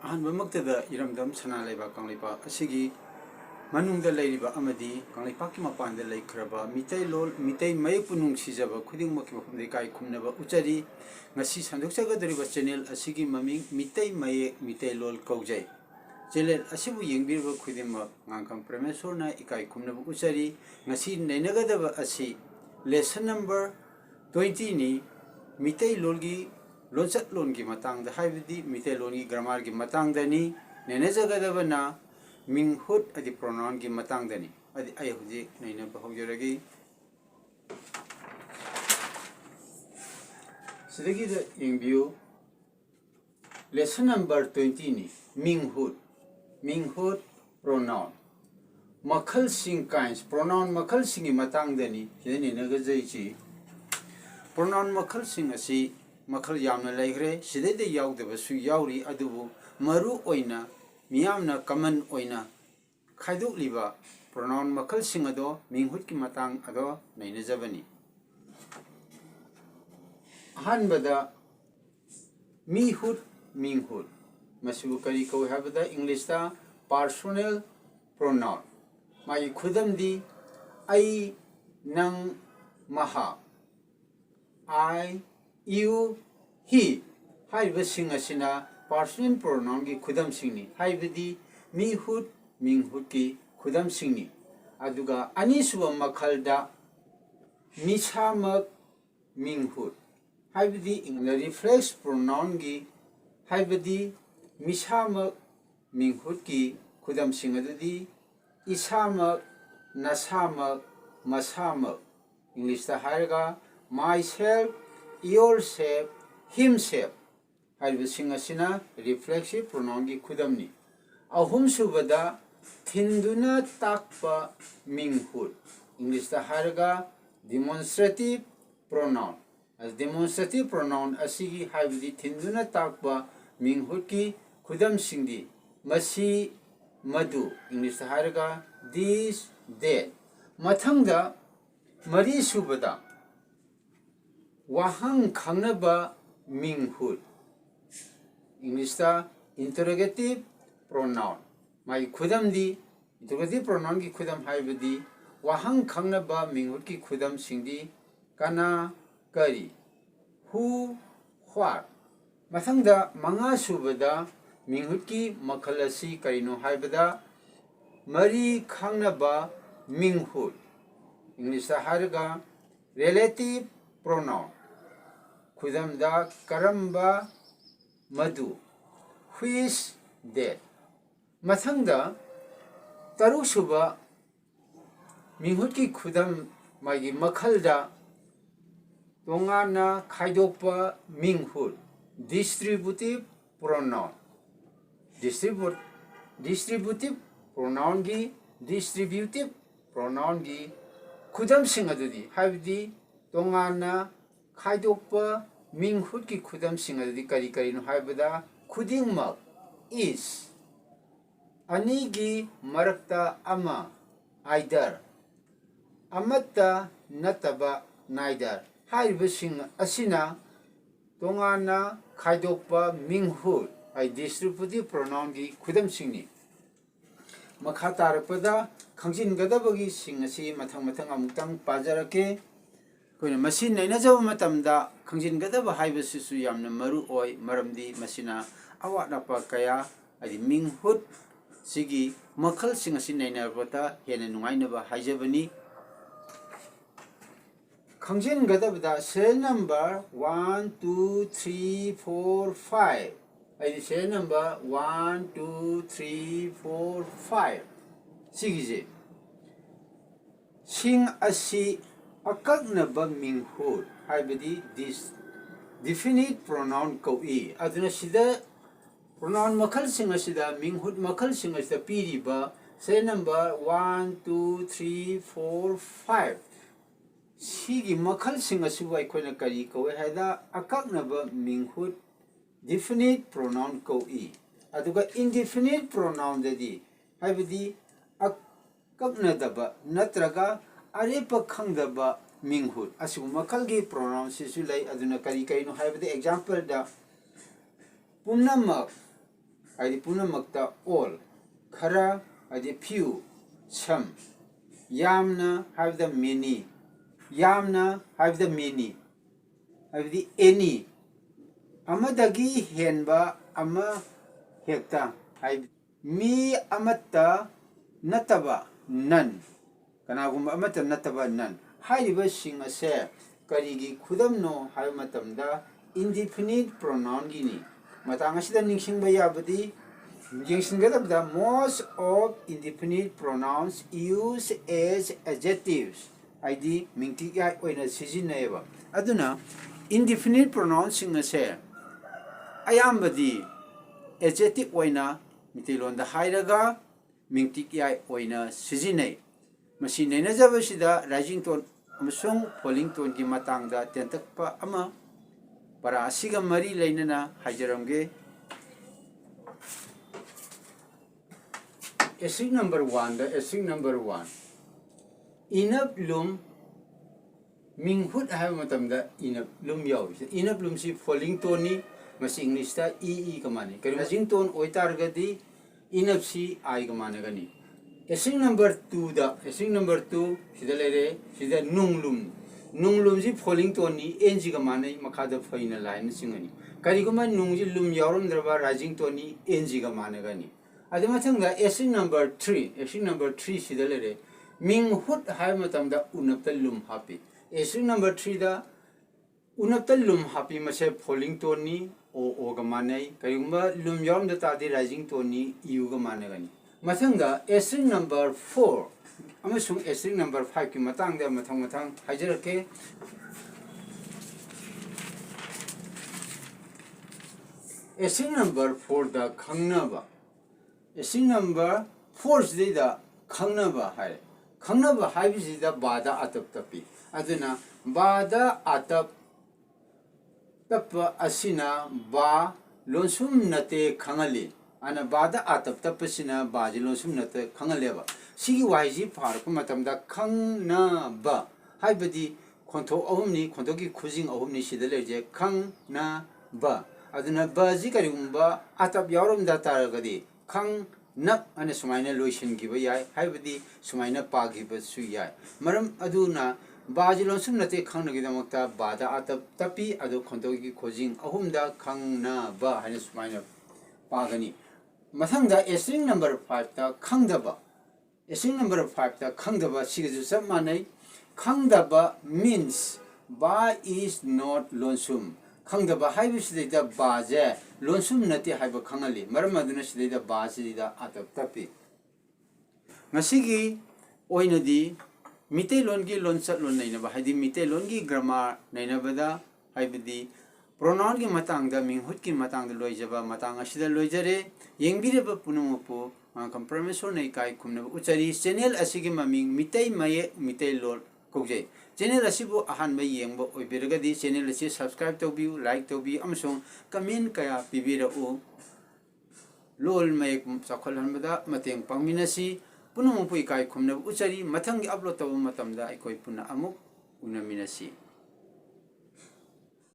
ꯑꯍꯥꯟꯕꯃꯛꯇꯗ ꯏꯔꯝꯗꯝ ꯁꯅꯥ ꯂꯩꯕꯥꯛ ꯀꯪꯂꯩꯄꯥꯛ ꯑꯁꯤꯒꯤ ꯃꯅꯨꯡꯗ ꯂꯩꯔꯤꯕ ꯑꯃꯗꯤ ꯀꯪꯂꯩꯄꯥꯛꯀꯤ ꯃꯄꯥꯟꯗ ꯂꯩꯈ꯭ꯔꯕ ꯃꯤꯇꯩꯂꯣꯟ ꯃꯤꯇꯩ ꯃꯌꯦꯛꯄꯨ ꯅꯨꯡꯁꯤꯖꯕ ꯈꯨꯗꯤꯡꯃꯛꯀꯤ ꯃꯐꯝꯗ ꯏꯀꯥꯏ ꯈꯨꯝꯅꯕ ꯎꯠꯆꯔꯤ ꯉꯁꯤ ꯁꯟꯗꯣꯛꯆꯒꯗꯧꯔꯤꯕ ꯆꯦꯅꯦꯜ ꯑꯁꯤꯒꯤ ꯃꯃꯤꯡ ꯃꯤꯇꯩ ꯃꯌꯦꯛ ꯃꯤꯇꯩꯂꯣꯟ ꯀꯧꯖꯩ ꯆꯦꯅꯦꯜ ꯑꯁꯤꯕꯨ ꯌꯦꯡꯕꯤꯔꯤꯕ ꯈꯨꯗꯤꯡꯃꯛ ꯉꯥꯡꯀꯝ ꯄ꯭ꯔꯃꯦꯁꯣꯔꯅ ꯏꯀꯥꯏ ꯈꯨꯝꯅꯕ ꯎꯠꯆꯔꯤ ꯉꯁꯤ ꯅꯩꯅꯒꯗꯕ ꯑꯁꯤ ꯂꯦꯁꯟ ꯅꯝꯕꯔ 20ꯅꯤ ꯃꯤꯇꯩꯂꯣꯟꯒꯤ ꯂꯣꯟꯆꯠꯂꯣꯟꯒꯤ ꯃꯇꯥꯡꯗ ꯍꯥꯏꯕꯗꯤ ꯃꯤꯇꯩꯂꯣꯟꯒꯤ ꯒ꯭ꯔꯥꯃꯥꯔꯒꯤ ꯃꯇꯥꯡꯗꯅꯤ ꯅꯩꯅꯖꯒꯗꯕꯅ ꯃꯤꯡꯍꯨꯠ ꯑꯗꯤ ꯄ꯭ꯔꯣꯅꯥꯎꯟꯒꯤ ꯃꯇꯥꯡꯗꯅꯤ ꯑꯩ ꯍꯧꯖꯤꯛ ꯅꯩꯅꯕ ꯍꯧꯖꯔꯒꯦ ꯁꯤꯗꯒꯤꯗ ꯌꯦꯡꯕꯤꯌꯨ ꯂꯦꯁꯟ ꯅꯝꯕꯔ 20ꯅꯤ ꯃꯤꯡꯍꯨꯠ ꯄ꯭ꯔꯣꯅꯥꯎꯟ ꯃꯈꯜꯁꯤꯡ ꯀꯥꯏꯟꯁ ꯄ꯭ꯔꯣꯅꯥꯎꯟ ꯃꯈꯜꯁꯤꯡꯒꯤ ꯃꯇꯥꯡꯗꯅꯤ ꯁꯤꯗ ꯅꯩꯅꯒꯖꯩꯁꯤ ꯄ꯭ꯔꯣꯅꯥꯎꯟ ꯃꯈꯜꯁꯤꯡ ꯑꯁꯤ ꯃꯈꯜ ꯌꯥꯝꯅ ꯂꯩꯈ꯭ꯔꯦ ꯁꯤꯗꯩꯗ ꯌꯥꯎꯗꯕꯁꯨ ꯌꯥꯎꯔꯤ ꯑꯗꯨꯕꯨ ꯃꯔꯨ ꯑꯣꯏꯅ 미암나 까만 오이나 카이독리바 프로나운 마칼싱어도 밍훗기 마땅 아도 내내자바니 한바다 미훗 밍훗 마시부 카리코 하바다 잉글리시다 personal pronoun 마이 쿠담디 아이 낭 마하 I you he 하이버싱어시나 personal pronoun की खुदम सिंगनी हाइबदी मीहुट मिंगहुट की खुदम सिंगनी अदुगा अनिसुब मखलदा मिसामक मिंगहुट हाइबदी इंग रिफ्लेक्स प्रोनाउन की हाइबदी मिसामक मिंगहुट की खुदम सिंग अदुदी इसामक नसामक मसामक इंग्लिश दा हायगा myself yourself himself हाइबसिंगसिना रिफ्लेक्सिव प्रोनाउन की खुदमनी अहुमसुबदा थिंदुना ताकपा मिंगहुट इंग्लिश दा हायगा demonstrative pronoun as demonstrative pronoun asigi हाइबदी थिंदुना ताकपा मिंगहुट की खुदम सिंगदी मसी मधु इंग्लिश दा हायगा this that मथंगदा मरी सुबदा वाहंग खांगनबा मिंगहुट इंग्लिश दा इंटरोगेटिव प्रोनाउन माई खुदम दी इंटरोगेटिव प्रोनाउन की खुदम हाइबदी वाहंग खांगनबा मिंगहुट की खुदम सिंगदी काना करी हु व्हाट मथंगदा मंगा सुबदा मिंगहुट की मखलसी करिनो हाइबदा मरी खांगनबा मिंगहुट इंग्लिश दा हायगा रिलेटिव प्रोनाउन खुदम दा करम्बा मधु which that मथंगदा तरुसुबा मिंगहुट की खुदम मागी मखलदा तोंगाना खाइदोपा मिंगहुट डिस्ट्रीब्यूटिव प्रोनाउन डिस्ट्रीब्यूटिव प्रोनाउन की डिस्ट्रीब्यूटिव प्रोनाउन की खुदम सिंग अदुदी हाइबदी तोंगाना खाइदोपा मिंगहुट की खुदम सिंग अदुदी करी करीनो हाइबदा खुदिंगमक is अनीगी मरक्ता अमा either अमत्ता नतबा neither हाइबसिंग असिना तोंगाना खाइदोपा मिंगहुट आई डिस्ट्रीब्यूटिव प्रोनाउन की खुदम सिंगनी मखा तारपदा खंजिनगदबगी सिंग असि मथंग मथंग अमुक्तंग पाजरके कोइना मसि नैनजब मतमदा खंजिनगदब हाइबसिसु यामना मरु ओय मरमदी मसिना अवाट अप कया अदि मिंगहुट सिगी मखल सिंग असि नैनरबता हेने नुंगाइनबा हाइजबनी खंजिनगदबदा सेल नंबर 1 2 3 4 5 अदि सेल नंबर 1 2 3 4 5 सिगिजे सिंग असि अकक्नबा मिंगहुट हाइबदी दिस definite pronoun कौई अदुना सिदा pronoun मखल सिंग असिदा मिंगहुट मखल सिंग असिदा पीरिबा से नंबर 1 2 3 4 5 सिगी मखल सिंग असिबा अखोइना करी कौए हाइदा अकक्नबा मिंगहुट definite pronoun कौई अदुगा indefinite pronoun ददी हाइबदी अकक्नदबा नत्रगा अरेप खंगदबा मिंगहुट असिबु मखल की प्रोनाउन सिसु लै अदुना करी करिनो हाइबदे एग्जांपल दा पुनमक ꯍꯥꯏꯗꯤ ꯄꯨꯝꯅꯃꯛꯇ all khara ꯍꯥꯏꯗꯤ few some yamna ꯍꯥꯏꯕꯗ many yamna ꯍꯥꯏꯕꯗ many ꯍꯥꯏꯕꯗꯤ any amadagi henba ama hekta hay mi amata nataba none kanagumba amata nataba none haiba sing ase karigi khudamno hay matamda indefinite pronoun gini matang asida ningsingba yabadi the most of indefinite pronouns used as adjectives id mingtiya oina sijinayba aduna indefinite pronouns sing ase ayambadi adjective oina mithailonda hairaga mingtiya oina sijinay masi nainajabasida rising tone amasung falling tone ki matangda tentakpa ama para asiga mari lainana hajaramge essay number 1 the essay number 1 inap lum Minghoot have matamda inap lum yaw inap lum si falling tone ni masi English ta e kamane kari rising tone oitargadi inap si I kamane gani essay number 2 the essay number 2 sida lere sida nunglum si falling tone ni ng kamane makada faina line singani kari kuma nungji lum yawrum draba rising tone ni ng kamane gani adamathanga essay number 3 essay number 3 sida lere Minghoot have matamda unapta lum happy essay number 3 da unapta lum happy mase falling tone ni o kamane kari kuma lum yawrum da tadi rising tone ni u kamane gani mathanga essay number 4 amasung essay number 5 ki matangda mathang hajarake essay number 4 da khangnaba essay number 4 sida khangnaba hai bisida bada atap tapi aduna bada atap tapa asina ba lonsum nate khangali ana bada atap tapasina baji lonsum nate khangaleba sigi waiji farku matamda khangna ba haibadi khonto ahumni khontoki khujing ahumni sida leje khangna ba aduna baji karigumba atap yawrum da taragadi khang nak ane sumaina loishin giba yai haibadi sumaina pa giba su yai maram aduna baji lonsum nate khangna gidamakta bada atap tapi adu khontoki khujing ahumda khangna ba hane sumaina pagani mathangda essay number 5 ta khangdaba essay number 5 ta khangdaba sigisu sab manai khangdaba means ba is not lonsum khangdaba haibu sidida ba je lonsum nati haiba khangali maram aduna sidida ba sidida atap tapi ngasigi oinadi MEETEILOL gi lonchat lon nainaba haidi MEETEILOL gi grammar nainabada haibadi pronoun ki matangda Minghoot ki matangda loijaba matang asida loijare yengbireba punumopu compromise nei kai khumna uchari channel asigi maming mitei mayek MEETEILOL kojai channel asibu ahan ba yengba oibiragadi channel asi subscribe tobiu like tobi amsong comment kaya pibira u lol mayek sakhalhanbada mateng pangminasi punumopu kai khumna uchari mathangi upload tabu matamda aikoi puna amuk unaminasi